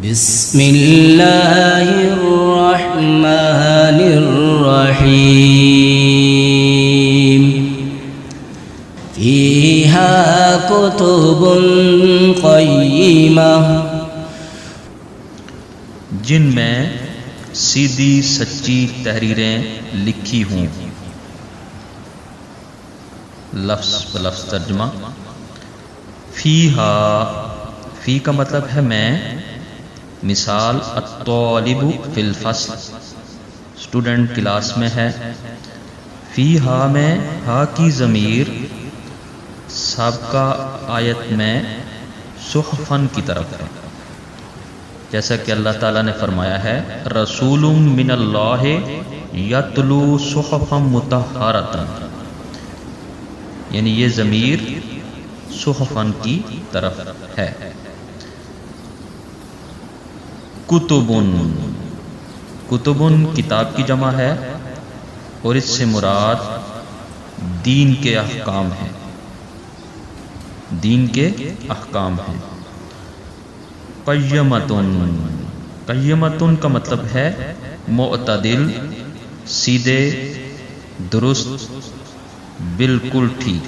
بسم اللہ الرحمن الرحیم فیہا کتب قیمہ، جن میں سیدھی سچی تحریریں لکھی ہوں۔ لفظ بلفظ ترجمہ۔ فیہا، فی کا مطلب ہے میں، مثال الطالب فی الفصل، اسٹوڈنٹ کلاس میں ہے۔ فیہا میں ہا کی ضمیر سابقہ آیت میں صحفن کی طرف ہے، جیسا کہ اللہ تعالیٰ نے فرمایا ہے رسول من اللہ یتلو صحفا مطہرۃ، یعنی یہ ضمیر صحفن کی طرف ہے۔ کتبن، کتبن کتاب کی جمع ہے اور اس سے مراد دین کے احکام ہیں، دین کے احکام ہیں۔ قیمتن، قیمتن کا مطلب ہے معتدل، سیدھے، درست، بالکل ٹھیک،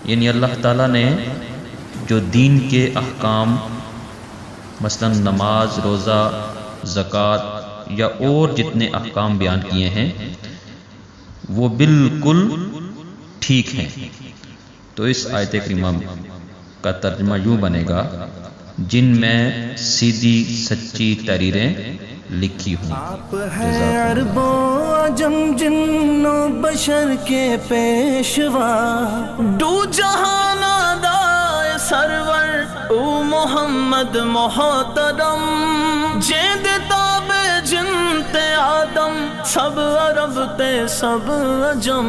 یعنی اللہ تعالیٰ نے جو دین کے احکام مثلا نماز، روزہ، زکوٰۃ یا اور جتنے احکام بیان کیے ہیں وہ بالکل ٹھیک ہیں۔ تو اس آیت کریمہ کا ترجمہ یوں بنے گا جن میں سیدھی سچی تحریریں لکھی ہوں۔ آپ ہیں عرب و عجم جن و بشر کے پیشوا، دو جہان دائے سرور او محمد محترم، جیند تاب جنت آدم، سب عرب تے سب عجم۔